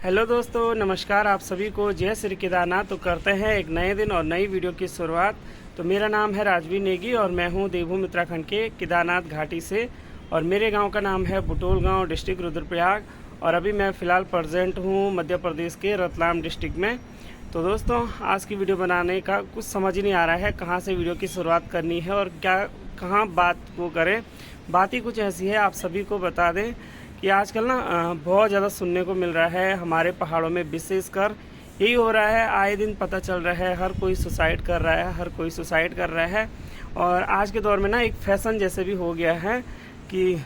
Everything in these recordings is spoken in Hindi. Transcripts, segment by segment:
हेलो दोस्तों, नमस्कार। आप सभी को जय श्री केदारनाथ। तो करते हैं एक नए दिन और नई वीडियो की शुरुआत। तो मेरा नाम है राजवीर नेगी और मैं हूं देवभूमि उत्तराखंड के केदारनाथ घाटी से। और मेरे गांव का नाम है बुटोल गांव, डिस्ट्रिक्ट रुद्रप्रयाग। और अभी मैं फ़िलहाल प्रेजेंट हूं मध्य प्रदेश के रतलाम डिस्ट्रिक्ट में। तो दोस्तों, आज की वीडियो बनाने का कुछ समझ ही नहीं आ रहा है कहाँ से वीडियो की शुरुआत करनी है और क्या कहाँ बात को करें। बात ही कुछ ऐसी है, आप सभी को बता दें कि आजकल ना बहुत ज़्यादा सुनने को मिल रहा है हमारे पहाड़ों में, विशेषकर यही हो रहा है। आए दिन पता चल रहा है हर कोई सुसाइड कर रहा है, हर कोई सुसाइड कर रहा है। और आज के दौर में ना एक फैशन जैसे भी हो गया है कि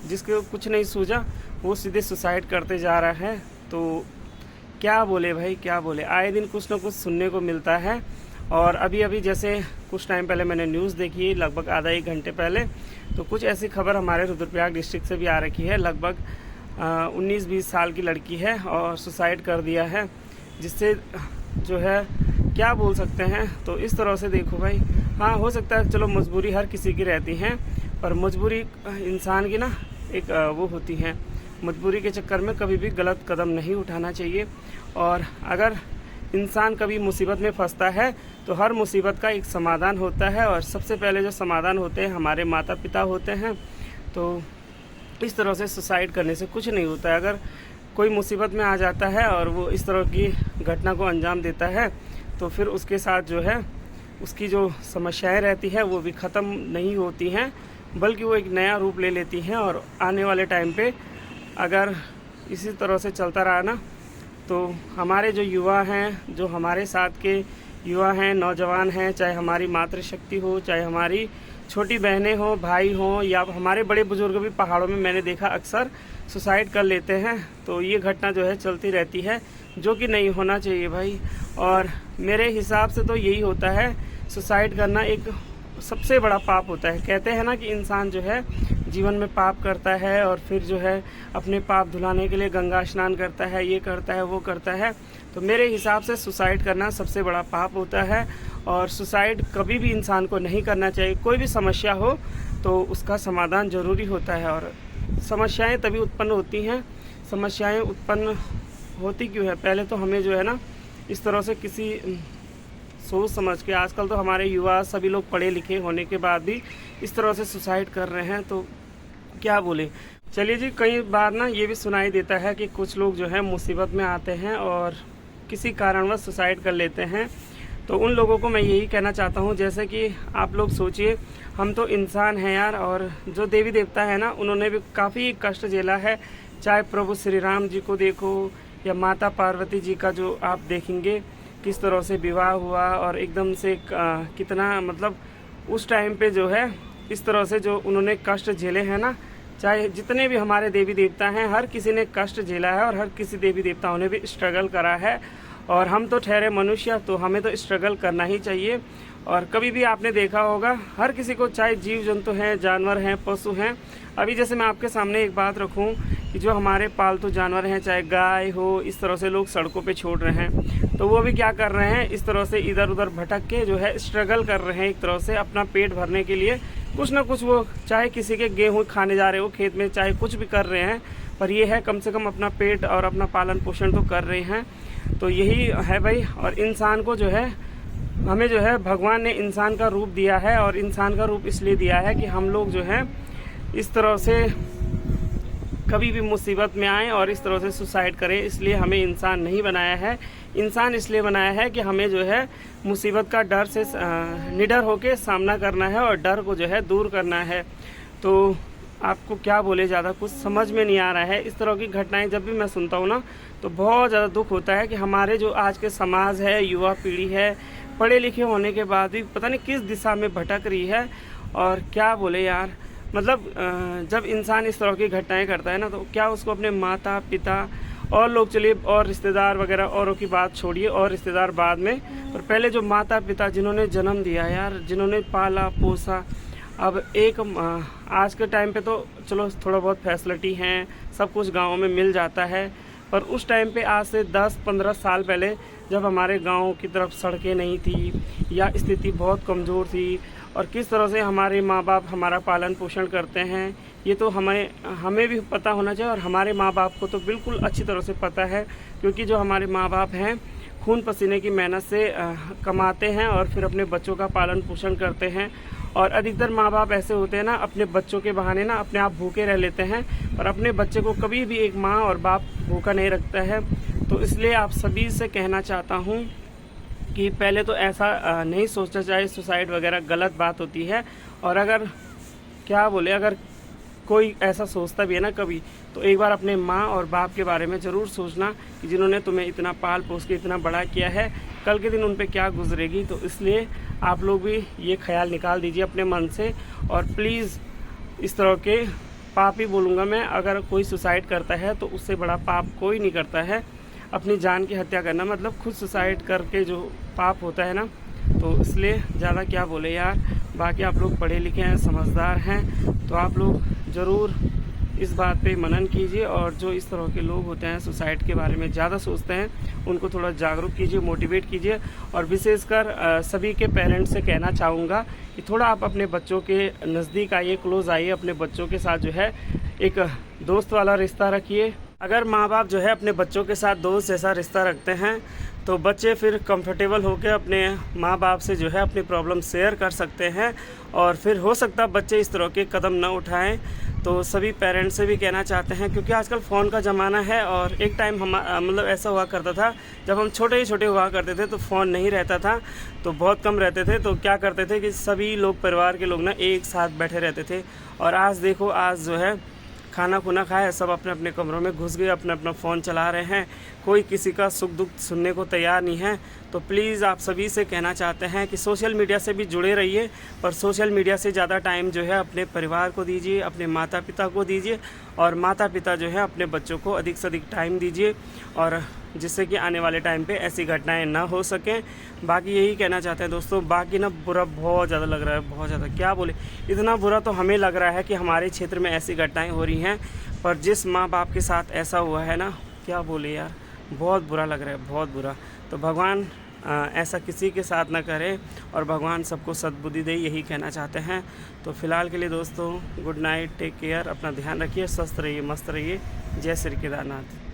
जिसको कुछ नहीं सूझा वो सीधे सुसाइड करते जा रहा है। तो क्या बोले भाई, क्या बोले। आए दिन कुछ ना कुछ सुनने को मिलता है। और अभी अभी जैसे कुछ टाइम पहले मैंने न्यूज़ देखी, लगभग आधा एक घंटे पहले, तो कुछ ऐसी खबर हमारे रुद्रप्रयाग डिस्ट्रिक्ट से भी आ रखी है। लगभग 19-20 साल की लड़की है और सुसाइड कर दिया है, जिससे जो है क्या बोल सकते हैं। तो इस तरह से देखो भाई, हाँ हो सकता है, चलो मजबूरी हर किसी की रहती है, पर मजबूरी इंसान की ना एक वो होती है। मजबूरी के चक्कर में कभी भी गलत कदम नहीं उठाना चाहिए। और अगर इंसान कभी मुसीबत में फंसता है तो हर मुसीबत का एक समाधान होता है, और सबसे पहले जो समाधान होते हैं हमारे माता पिता होते हैं। तो इस तरह से सुसाइड करने से कुछ नहीं होता है। अगर कोई मुसीबत में आ जाता है और वो इस तरह की घटना को अंजाम देता है तो फिर उसके साथ जो है उसकी जो समस्याएं रहती है वो भी ख़त्म नहीं होती हैं, बल्कि वो एक नया रूप ले लेती हैं। और आने वाले टाइम पे अगर इसी तरह से चलता रहा ना, तो हमारे जो युवा हैं, जो हमारे साथ के युवा हैं, नौजवान हैं, चाहे हमारी मातृशक्ति हो, चाहे हमारी छोटी बहनें हो, भाई हों, या हमारे बड़े बुजुर्ग भी पहाड़ों में मैंने देखा अक्सर सुसाइड कर लेते हैं। तो ये घटना जो है चलती रहती है, जो कि नहीं होना चाहिए भाई। और मेरे हिसाब से तो यही होता है, सुसाइड करना एक सबसे बड़ा पाप होता है। कहते हैं ना कि इंसान जो है जीवन में पाप करता है और फिर जो है अपने पाप धुलाने के लिए गंगा स्नान करता है, ये करता है, वो करता है। तो मेरे हिसाब से सुसाइड करना सबसे बड़ा पाप होता है। और सुसाइड कभी भी इंसान को नहीं करना चाहिए। कोई भी समस्या हो तो उसका समाधान जरूरी होता है। और समस्याएं तभी उत्पन्न होती हैं। समस्याएं उत्पन्न होती क्यों है? पहले तो हमें जो है ना इस तरह से किसी सोच समझ के, आजकल तो हमारे युवा सभी लोग पढ़े लिखे होने के बाद भी इस तरह से सुसाइड कर रहे हैं, तो क्या बोले। चलिए जी, कई बार ना ये भी सुनाई देता है कि कुछ लोग जो है मुसीबत में आते हैं और किसी कारणवश सुसाइड कर लेते हैं। तो उन लोगों को मैं यही कहना चाहता हूँ, जैसे कि आप लोग सोचिए, हम तो इंसान हैं यार, और जो देवी देवता है ना उन्होंने भी काफ़ी कष्ट झेला है। चाहे प्रभु श्री राम जी को देखो या माता पार्वती जी का जो आप देखेंगे किस तरह से विवाह हुआ, और एकदम से कितना मतलब उस टाइम पे जो है इस तरह से जो उन्होंने कष्ट झेले हैं ना। चाहे जितने भी हमारे देवी देवता हैं, हर किसी ने कष्ट झेला है और हर किसी देवी देवताओं ने भी स्ट्रगल करा है। और हम तो ठहरे मनुष्य, तो हमें तो स्ट्रगल करना ही चाहिए। और कभी भी आपने देखा होगा हर किसी को, चाहे जीव जंतु हैं, जानवर हैं, पशु हैं। अभी जैसे मैं आपके सामने एक बात रखूं कि जो हमारे पालतू जानवर हैं, चाहे गाय हो, इस तरह से लोग सड़कों पे छोड़ रहे हैं, तो वो भी क्या कर रहे हैं, इस तरह से इधर उधर भटक के जो है स्ट्रगल कर रहे हैं एक तरह से अपना पेट भरने के लिए। कुछ ना कुछ वो, चाहे किसी के गेहूँ खाने जा रहे हो खेत में, चाहे कुछ भी कर रहे हैं, पर ये है कम से कम अपना पेट और अपना पालन पोषण तो कर रहे हैं। तो यही है भाई। और इंसान को जो है, हमें जो है भगवान ने इंसान का रूप दिया है, और इंसान का रूप इसलिए दिया है कि हम लोग जो है इस तरह से कभी भी मुसीबत में आए और इस तरह से सुसाइड करें। इसलिए हमें इंसान नहीं बनाया है। इंसान इसलिए बनाया है कि हमें जो है मुसीबत का डर से निडर होकर सामना करना है और डर को जो है दूर करना है। तो आपको क्या बोले, ज़्यादा कुछ समझ में नहीं आ रहा है। इस तरह की घटनाएं जब भी मैं सुनता हूँ ना, तो बहुत ज़्यादा दुख होता है कि हमारे जो आज के समाज है, युवा पीढ़ी है, पढ़े लिखे होने के बाद भी पता नहीं किस दिशा में भटक रही है। और क्या बोले यार, मतलब जब इंसान इस तरह की घटनाएं करता है ना, तो क्या उसको अपने माता पिता और लोग, चलिए और रिश्तेदार वगैरह औरों की बात छोड़िए, और रिश्तेदार बाद में, पर पहले जो माता पिता जिन्होंने जन्म दिया यार, जिन्होंने पाला पोसा। अब एक आज के टाइम पे तो चलो थोड़ा बहुत फैसिलिटी हैं, सब कुछ गाँव में मिल जाता है, पर उस टाइम पे आज से 10-15 साल पहले जब हमारे गांव की तरफ सड़कें नहीं थी या स्थिति बहुत कमज़ोर थी, और किस तरह से हमारे माँ बाप हमारा पालन पोषण करते हैं, ये तो हमें भी पता होना चाहिए और हमारे माँ बाप को तो बिल्कुल अच्छी तरह से पता है, क्योंकि जो हमारे माँ बाप हैं खून पसीने की मेहनत से कमाते हैं और फिर अपने बच्चों का पालन पोषण करते हैं। और अधिकतर माँ बाप ऐसे होते हैं ना, अपने बच्चों के बहाने ना अपने आप भूखे रह लेते हैं, और अपने बच्चे को कभी भी एक माँ और बाप भूखा नहीं रखता है। तो इसलिए आप सभी से कहना चाहता हूँ कि पहले तो ऐसा नहीं सोचना चाहिए, सुसाइड वगैरह गलत बात होती है। और अगर अगर कोई ऐसा सोचता भी है ना कभी, तो एक बार अपने माँ और बाप के बारे में ज़रूर सोचना कि जिन्होंने तुम्हें इतना पाल पोस के इतना बड़ा किया है, कल के दिन उन पे क्या गुजरेगी। तो इसलिए आप लोग भी ये ख्याल निकाल दीजिए अपने मन से। और प्लीज़ इस तरह के पाप ही बोलूँगा मैं, अगर कोई सुसाइड करता है तो उससे बड़ा पाप कोई नहीं करता है। अपनी जान की हत्या करना मतलब खुद सुसाइड करके जो पाप होता है ना, तो इसलिए ज़्यादा क्या बोले यार। बाकी आप लोग पढ़े लिखे हैं, समझदार हैं, तो आप लोग ज़रूर इस बात पे मनन कीजिए। और जो इस तरह के लोग होते हैं सुसाइड के बारे में ज़्यादा सोचते हैं, उनको थोड़ा जागरूक कीजिए, मोटिवेट कीजिए। और विशेषकर सभी के पेरेंट्स से कहना चाहूँगा कि थोड़ा आप अपने बच्चों के नज़दीक आइए, क्लोज़ आइए, अपने बच्चों के साथ जो है एक दोस्त वाला रिश्ता रखिए। अगर माँ बाप जो है अपने बच्चों के साथ दोस्त जैसा रिश्ता रखते हैं, तो बच्चे फिर कंफर्टेबल होकर अपने माँ बाप से जो है अपनी प्रॉब्लम शेयर कर सकते हैं, और फिर हो सकता है बच्चे इस तरह के कदम न उठाएं। तो सभी पेरेंट्स से भी कहना चाहते हैं, क्योंकि आजकल फ़ोन का ज़माना है, और एक टाइम मतलब ऐसा हुआ करता था जब हम छोटे हुआ करते थे तो फ़ोन नहीं रहता था, तो बहुत कम रहते थे। तो क्या करते थे कि सभी लोग, परिवार के लोग ना एक साथ बैठे रहते थे। और आज देखो, आज जो है खाना खुना खाए, सब अपने अपने कमरों में घुस गए, अपना अपना फ़ोन चला रहे हैं, कोई किसी का सुख दुख सुनने को तैयार नहीं है। तो प्लीज़ आप सभी से कहना चाहते हैं कि सोशल मीडिया से भी जुड़े रहिए, पर सोशल मीडिया से ज़्यादा टाइम जो है अपने परिवार को दीजिए, अपने माता पिता को दीजिए, और माता पिता जो है अपने बच्चों को अधिक से अधिक टाइम दीजिए, और जिससे कि आने वाले टाइम पे ऐसी घटनाएं ना हो सकें। बाकी यही कहना चाहते हैं दोस्तों। बाकी ना बुरा बहुत ज़्यादा लग रहा है, बहुत ज़्यादा क्या बोले, इतना बुरा तो हमें लग रहा है कि हमारे क्षेत्र में ऐसी घटनाएं हो रही हैं, पर जिस माँ बाप के साथ ऐसा हुआ है ना, क्या बोले यार, बहुत बुरा लग रहा है, बहुत बुरा। तो भगवान ऐसा किसी के साथ ना करे, और भगवान सबको सद्बुद्धि दे, यही कहना चाहते हैं। तो फिलहाल के लिए दोस्तों, गुड नाइट, टेक केयर, अपना ध्यान रखिए, स्वस्थ रहिए, मस्त रहिए। जय श्री केदारनाथ।